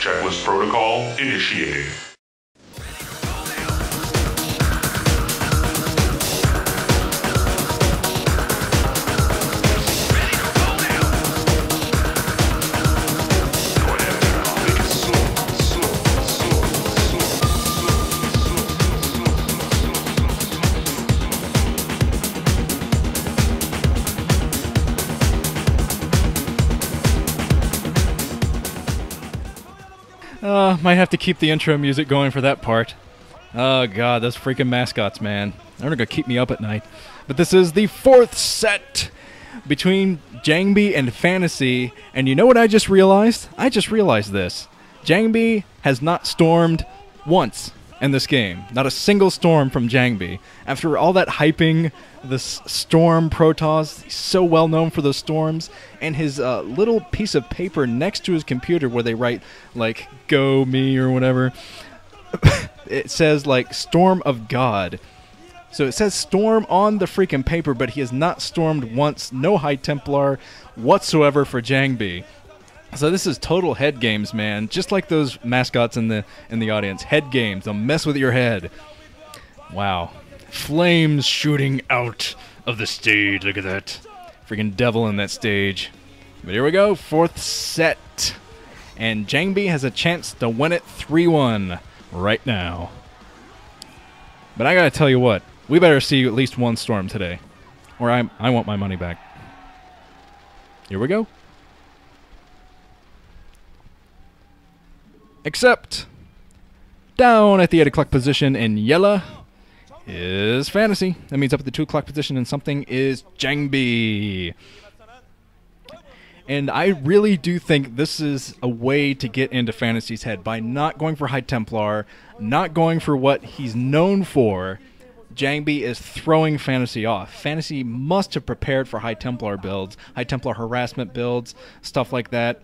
Checklist protocol initiated. Might have to keep the intro music going for that part. Oh god, those freaking mascots, man. They're gonna keep me up at night. But this is the fourth set between JangBi and Fantasy, and you know what I just realized? I just realized this. JangBi has not stormed once in this game. Not a single storm from JangBi. After all that hyping, this storm Protoss, he's so well known for those storms, and his little piece of paper next to his computer where they write, like, go me or whatever, it says, like, Storm of God. So it says storm on the freaking paper, but he has not stormed once, no High Templar whatsoever for JangBi. So this is total head games, man. Just like those mascots in the audience. Head games. They'll mess with your head. Wow. Flames shooting out of the stage. Look at that. Freaking devil in that stage. But here we go. Fourth set. And JangBi has a chance to win it 3-1 right now. But I gotta tell you what. We better see at least one storm today. Or I want my money back. Here we go. Except, down at the 8 o'clock position in yellow is Fantasy. That means up at the 2 o'clock position in something is JangBi. And I really do think this is a way to get into Fantasy's head. By not going for High Templar, not going for what he's known for, JangBi is throwing Fantasy off. Fantasy must have prepared for High Templar builds, High Templar harassment builds, stuff like that.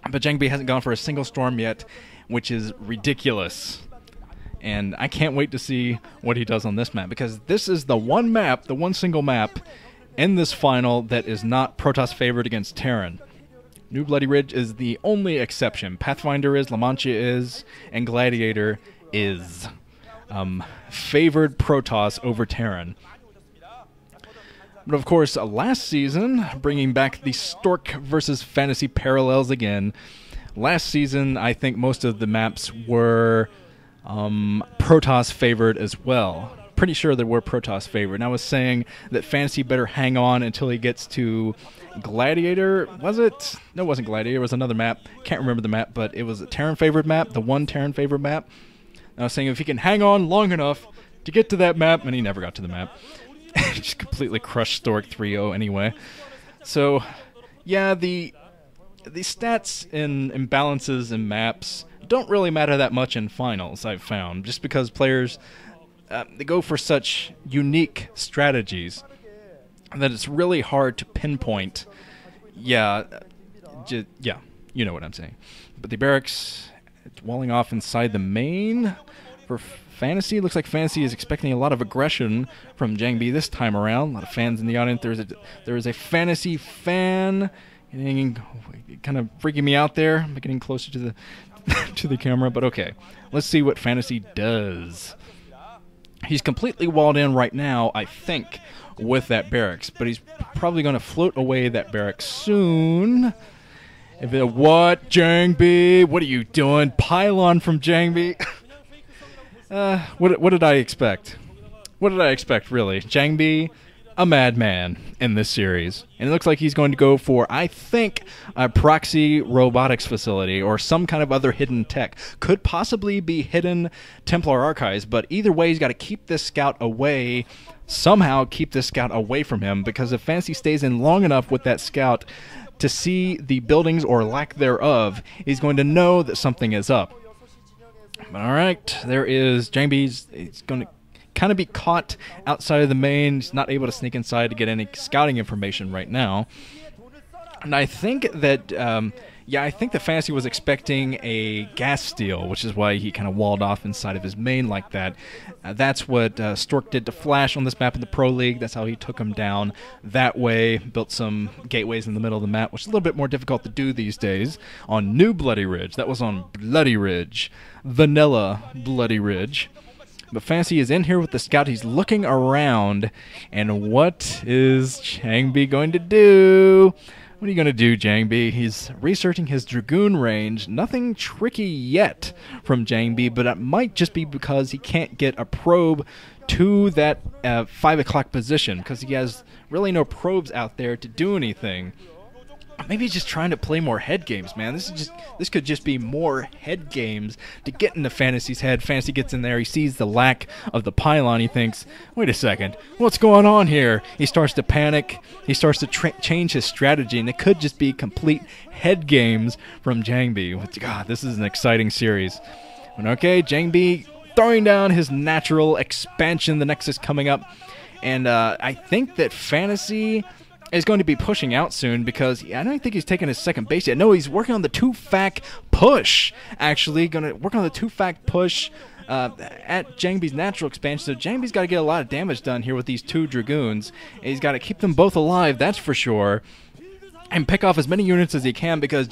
But JangBi hasn't gone for a single storm yet, which is ridiculous. And I can't wait to see what he does on this map, because this is the one map, the one single map in this final that is not Protoss favored against Terran. New Bloody Ridge is the only exception. Pathfinder is, La Mancha is, and Gladiator is favored Protoss over Terran. But of course, last season, bringing back the Stork versus Fantasy parallels again, last season I think most of the maps were Protoss favored as well. Pretty sure they were Protoss favored. And I was saying that Fantasy better hang on until he gets to Gladiator. Was it? No, it wasn't Gladiator. It was another map. Can't remember the map, but it was a Terran favored map, the one Terran favored map. And I was saying if he can hang on long enough to get to that map, and he never got to the map. Just completely crushed Stork 3-0 anyway. So, yeah, the stats and imbalances in maps don't really matter that much in finals, I've found, just because players they go for such unique strategies that it's really hard to pinpoint. Yeah, you know what I'm saying. But the barracks walling off inside the main for Fantasy. Looks like Fantasy is expecting a lot of aggression from JangBi this time around. A lot of fans in the audience. There is a Fantasy fan getting kind of freaking me out there. I'm getting closer to the to the camera, but okay. Let's see what Fantasy does. He's completely walled in right now, I think, with that barracks, but he's probably going to float away that barracks soon. What, JangBi? What are you doing? Pylon from JangBi? What did I expect? What did I expect, really? JangBi, a madman in this series. And it looks like he's going to go for, I think, a proxy robotics facility or some kind of other hidden tech. Could possibly be hidden Templar archives, but either way, he's got to keep this scout away, somehow keep this scout away from him, because if Fantasy stays in long enough with that scout to see the buildings or lack thereof, he's going to know that something is up. Alright, there is JangBi's. He's going to kind of be caught outside of the main. He's not able to sneak inside to get any scouting information right now. And I think that Yeah, I think the Fantasy was expecting a gas steal, which is why he kind of walled off inside of his main like that. That's what Stork did to Flash on this map in the Pro League. That's how he took him down that way, built some gateways in the middle of the map, which is a little bit more difficult to do these days on New Bloody Ridge. That was on Bloody Ridge. Vanilla Bloody Ridge. But Fantasy is in here with the scout. He's looking around. And what is JangBi going to do? What are you going to do, JangBi? He's researching his Dragoon range. Nothing tricky yet from JangBi, but it might just be because he can't get a probe to that 5 o'clock position because he has really no probes out there to do anything. Maybe he's just trying to play more head games, man. This could just be more head games to get into Fantasy's head. Fantasy gets in there. He sees the lack of the pylon. He thinks, wait a second, what's going on here? He starts to panic. He starts to change his strategy, and it could just be complete head games from JangBi. God, this is an exciting series. But okay, JangBi throwing down his natural expansion. The Nexus coming up. And I think that Fantasy is going to be pushing out soon because I don't think he's taking his second base yet. No, he's working on the 2-fac push, actually. Going to work on the 2-fac push at JangBi's natural expansion. So JangBi's got to get a lot of damage done here with these 2 Dragoons. He's got to keep them both alive, that's for sure, and pick off as many units as he can because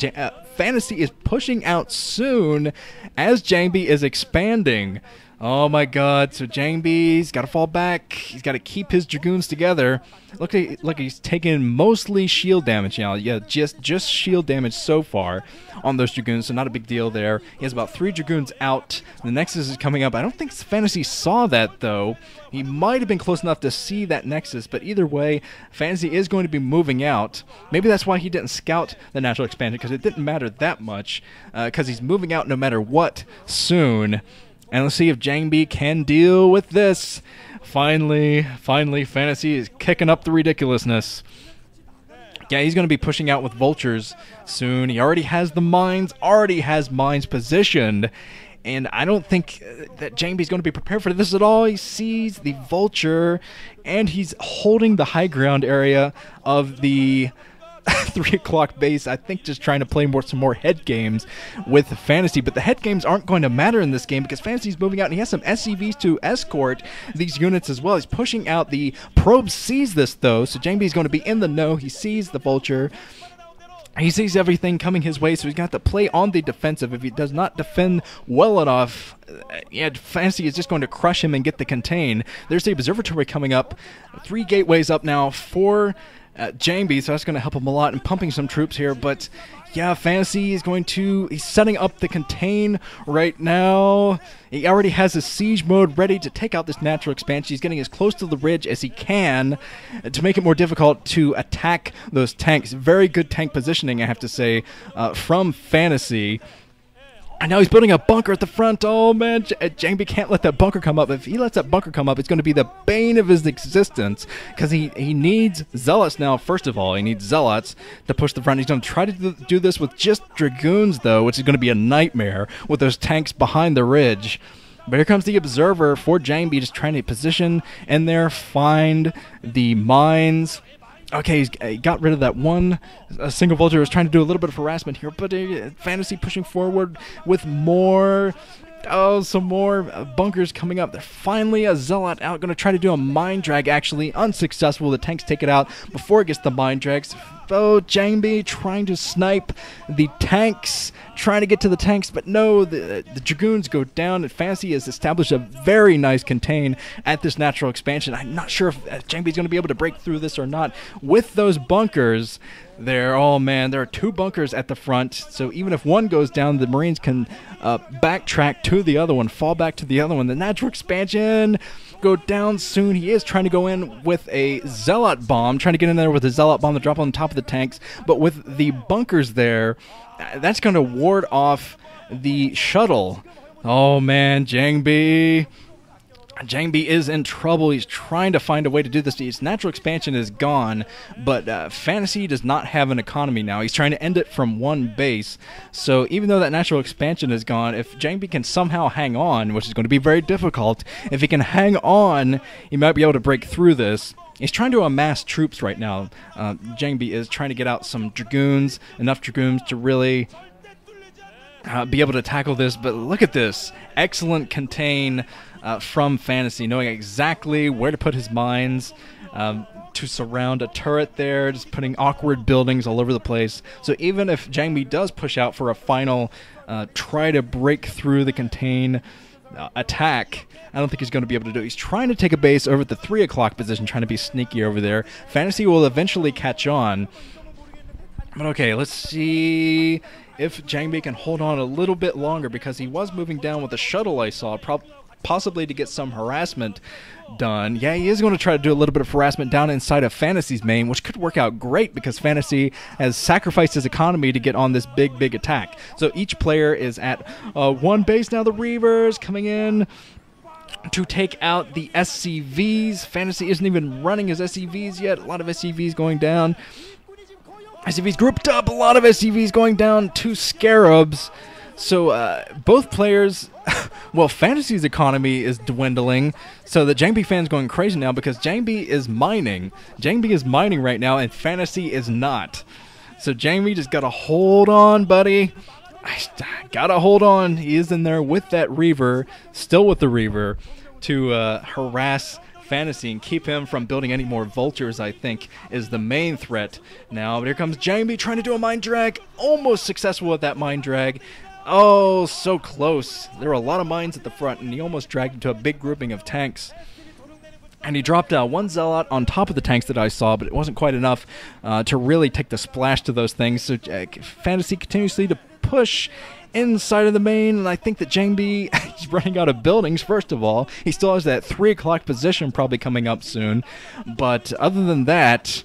Fantasy is pushing out soon as JangBi is expanding. Oh my god, so JangBi's got to fall back. He's got to keep his Dragoons together. Look like he's taking mostly shield damage now. Yeah, just shield damage so far on those Dragoons, so not a big deal there. He has about 3 Dragoons out. The Nexus is coming up. I don't think Fantasy saw that, though. He might have been close enough to see that Nexus, but either way, Fantasy is going to be moving out. Maybe that's why he didn't scout the natural expansion, because it didn't matter that much, because he's moving out no matter what soon. And let's see if JangBi can deal with this. Finally, Fantasy is kicking up the ridiculousness. Yeah, he's going to be pushing out with vultures soon. He already has the mines, positioned. And I don't think that JangBi's going to be prepared for this at all. He sees the vulture, and he's holding the high ground area of the 3 o'clock base. I think just trying to play some more head games with Fantasy, but the head games aren't going to matter in this game because Fantasy's moving out and he has some SCVs to escort these units as well. He's pushing out. The probe sees this though, so JangBi's going to be in the know. He sees the vulture. He sees everything coming his way, so he's got to play on the defensive. If he does not defend well enough, yeah, Fantasy is just going to crush him and get the contain. There's the observatory coming up. 3 gateways up now for JangBi, so that's going to help him a lot in pumping some troops here. But yeah, Fantasy is he's setting up the contain right now. He already has his siege mode ready to take out this natural expansion. He's getting as close to the ridge as he can to make it more difficult to attack those tanks. Very good tank positioning, I have to say, from Fantasy. And now he's building a bunker at the front. Oh, man, JangBi can't let that bunker come up. If he lets that bunker come up, it's going to be the bane of his existence because he needs zealots now, first of all. He needs zealots to push the front. He's going to try to do this with just Dragoons, though, which is going to be a nightmare with those tanks behind the ridge. But here comes the observer for JangBi, just trying to position in there, find the mines. Okay, he got rid of that one single vulture. Was trying to do a little bit of harassment here, but Fantasy pushing forward with more. Oh, some more bunkers coming up. There's finally a zealot out. Going to try to do a mine drag, actually. Unsuccessful. The tanks take it out before it gets the mine drags. Oh, JangBi trying to snipe the tanks. Trying to get to the tanks, but no, the Dragoons go down, and Fantasy has established a very nice contain at this natural expansion. I'm not sure if JangBi's going to be able to break through this or not. With those bunkers there, oh man, there are 2 bunkers at the front, so even if one goes down, the Marines can backtrack to the other one, fall back to the other one. The natural expansion go down soon. He is trying to go in with a zealot bomb, trying to get in there with a zealot bomb to drop on top of the tanks, but with the bunkers there, that's going to ward off the shuttle. Oh man, JangBi. JangBi is in trouble. He's trying to find a way to do this. His natural expansion is gone, but Fantasy does not have an economy now. He's trying to end it from one base. So even though that natural expansion is gone, if JangBi can somehow hang on, which is going to be very difficult, if he can hang on, he might be able to break through this. He's trying to amass troops right now. JangBi is trying to get out some Dragoons, enough Dragoons to really be able to tackle this. But look at this. Excellent contain from Fantasy, knowing exactly where to put his mines to surround a turret there, just putting awkward buildings all over the place. So even if JangBi does push out for a final try to break through the contain attack, I don't think he's going to be able to do it. He's trying to take a base over at the 3 o'clock position, trying to be sneaky over there. Fantasy will eventually catch on. But okay, let's see if JangBi can hold on a little bit longer, because he was moving down with the shuttle I saw, possibly to get some harassment done. Yeah, he is going to try to do a little bit of harassment down inside of Fantasy's main, which could work out great because Fantasy has sacrificed his economy to get on this big attack. So each player is at one base now. The Reavers coming in to take out the SCVs. Fantasy isn't even running his SCVs yet. A lot of SCVs going down. SCVs grouped up. A lot of SCVs going down. 2 Scarabs. So both players, well, Fantasy's economy is dwindling, so the JangBi fan's going crazy now because JangBi is mining. JangBi is mining right now, and Fantasy is not. So JangBi just gotta hold on, buddy. Gotta hold on. He is in there with that Reaver, still with the Reaver, to harass Fantasy and keep him from building any more vultures, I think, is the main threat now. But here comes JangBi trying to do a mine drag. Almost successful with that mine drag. Oh, so close. There were a lot of mines at the front, and he almost dragged into a big grouping of tanks. And he dropped 1 Zealot on top of the tanks that I saw, but it wasn't quite enough to really take the splash to those things. So Fantasy continuously to push inside of the main, and I think that JangBi is running out of buildings, first of all. He still has that 3 o'clock position probably coming up soon. But other than that,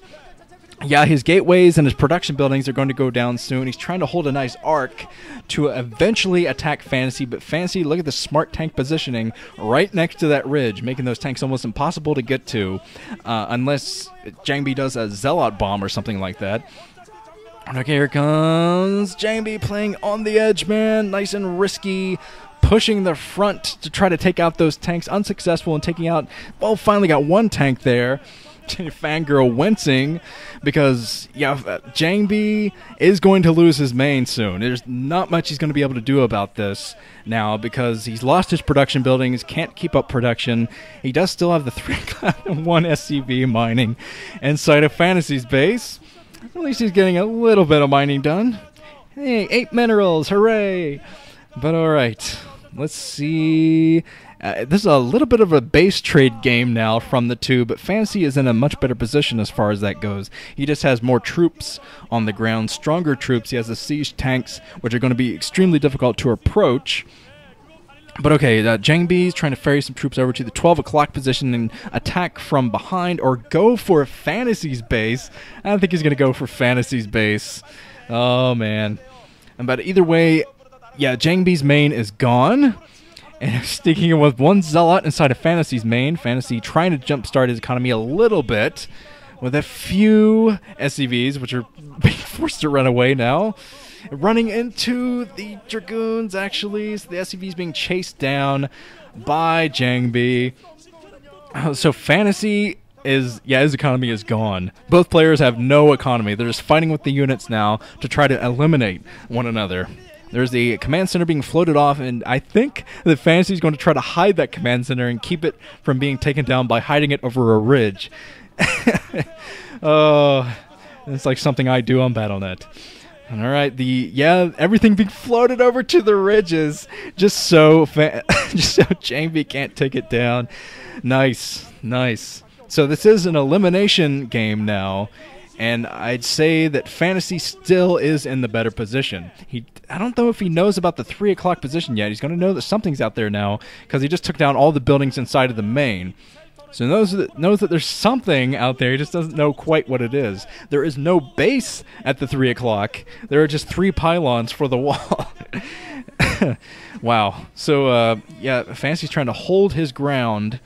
yeah, his gateways and his production buildings are going to go down soon. He's trying to hold a nice arc to eventually attack Fantasy, but Fantasy, look at the smart tank positioning right next to that ridge, making those tanks almost impossible to get to, unless JangBi does a Zealot bomb or something like that. Okay, here comes JangBi playing on the edge, man. Nice and risky, pushing the front to try to take out those tanks. Unsuccessful in taking out, well, finally got 1 tank there. Fangirl wincing because, yeah, JangBi is going to lose his main soon. There's not much he's going to be able to do about this now because he's lost his production buildings, can't keep up production. He does still have the 1 SCV mining inside of Fantasy's base. At least he's getting a little bit of mining done. Hey, 8 minerals, hooray! But alright, let's see. This is a little bit of a base trade game now from the two, but Fantasy is in a much better position as far as that goes. He just has more troops on the ground, stronger troops. He has the siege tanks, which are going to be extremely difficult to approach. But okay, JangBi is trying to ferry some troops over to the 12 o'clock position and attack from behind or go for Fantasy's base. I don't think he's going to go for Fantasy's base. Oh, man. But either way, yeah, JangBi's main is gone. And sticking with 1 Zealot inside of Fantasy's main. Fantasy trying to jumpstart his economy a little bit with a few SCVs, which are being forced to run away now. Running into the Dragoons, actually. So the SCVs being chased down by JangBi. So Fantasy is, yeah, his economy is gone. Both players have no economy. They're just fighting with the units now to try to eliminate one another. There's the command center being floated off, and I think that Fantasy is going to try to hide that command center and keep it from being taken down by hiding it over a ridge. Oh, it's like something I do on BattleNet. All right, everything being floated over to the ridges, just so JangBi can't take it down. Nice, nice. So this is an elimination game now. And I'd say that Fantasy still is in the better position. I don't know if he knows about the 3 o'clock position yet. He's going to know that something's out there now because he just took down all the buildings inside of the main. So he knows that there's something out there. He just doesn't know quite what it is. There is no base at the 3 o'clock. There are just 3 pylons for the wall. Wow. So, yeah, Fantasy's trying to hold his ground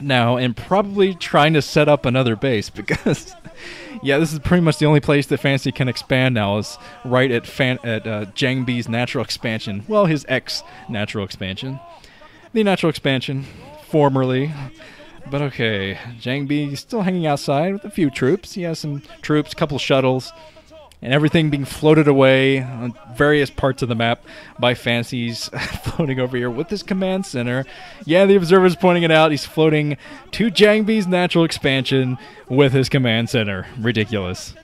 now and probably trying to set up another base because, yeah, this is pretty much the only place that Fantasy can expand now is right at JangBi's natural expansion. Well, his ex-natural expansion. The natural expansion, formerly. But okay, JangBi still hanging outside with a few troops. He has some troops, a couple shuttles, and everything being floated away on various parts of the map by Fantasy's floating over here with his command center. Yeah, the observer's pointing it out. He's floating to JangBi's natural expansion with his command center. Ridiculous.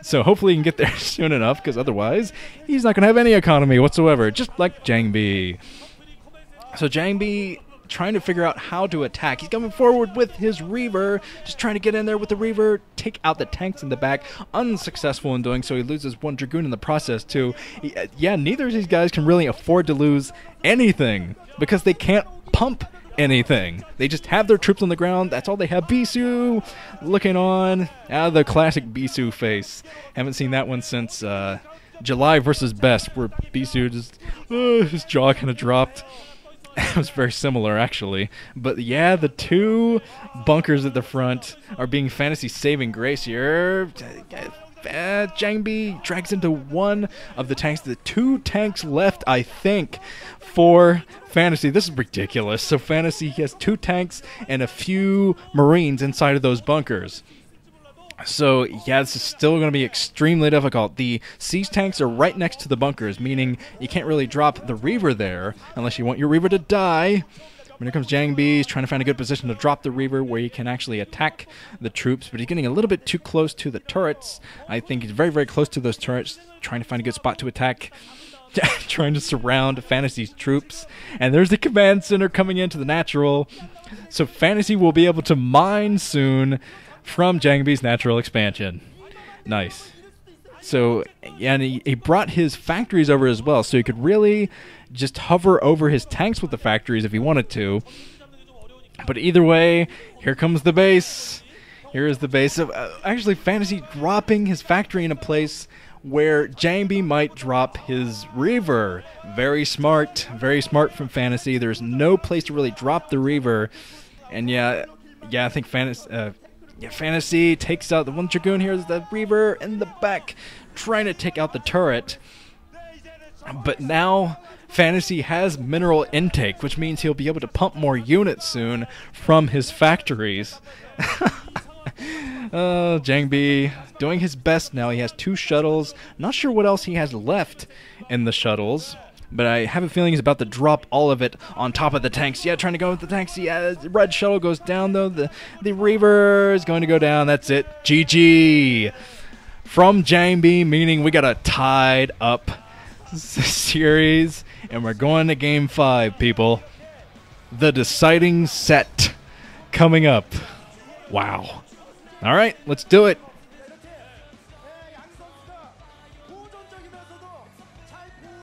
So hopefully he can get there soon enough, because otherwise he's not going to have any economy whatsoever, just like JangBi. So JangBi trying to figure out how to attack. He's coming forward with his Reaver, just trying to get in there with the Reaver, take out the tanks in the back. Unsuccessful in doing so. He loses one Dragoon in the process too. Yeah, neither of these guys can really afford to lose anything because they can't pump anything. They just have their troops on the ground. That's all they have. Bisu looking on. The classic Bisu face. Haven't seen that one since July versus Best, where Bisu just his jaw kind of dropped. It was very similar, actually. But yeah, the two bunkers at the front are being Fantasy saving grace here. JangBi drags into one of the tanks. The two tanks left, I think, for Fantasy. This is ridiculous. So Fantasy has two tanks and a few Marines inside of those bunkers. So, yeah, this is still going to be extremely difficult. The siege tanks are right next to the bunkers, meaning you can't really drop the Reaver there unless you want your Reaver to die. When here comes JangBi, he's trying to find a good position to drop the Reaver where he can actually attack the troops, but he's getting a little bit too close to the turrets. I think he's very, very close to those turrets, trying to find a good spot to attack. Trying to surround Fantasy's troops. And there's the command center coming into the natural. So Fantasy will be able to mine soon from JangBi's natural expansion. Nice. So, yeah, and he brought his factories over as well, so he could really just hover over his tanks with the factories if he wanted to. But either way, here comes the base. Here is the base of actually Fantasy dropping his factory in a place where JangBi might drop his Reaver. Very smart from Fantasy. There's no place to really drop the Reaver. And yeah, I think Fantasy takes out the one Dragoon here. Is the Reaver in the back trying to take out the turret. But now Fantasy has mineral intake, which means he'll be able to pump more units soon from his factories. JangBi doing his best now. He has two shuttles. Not sure what else he has left in the shuttles, but I have a feeling he's about to drop all of it on top of the tanks. Yeah, trying to go with the tanks. Yeah, the red shuttle goes down, though. The Reaver is going to go down. That's it. GG. From JangBi, meaning we got a tied up series, and we're going to Game 5, people. The deciding set coming up. Wow. All right, let's do it.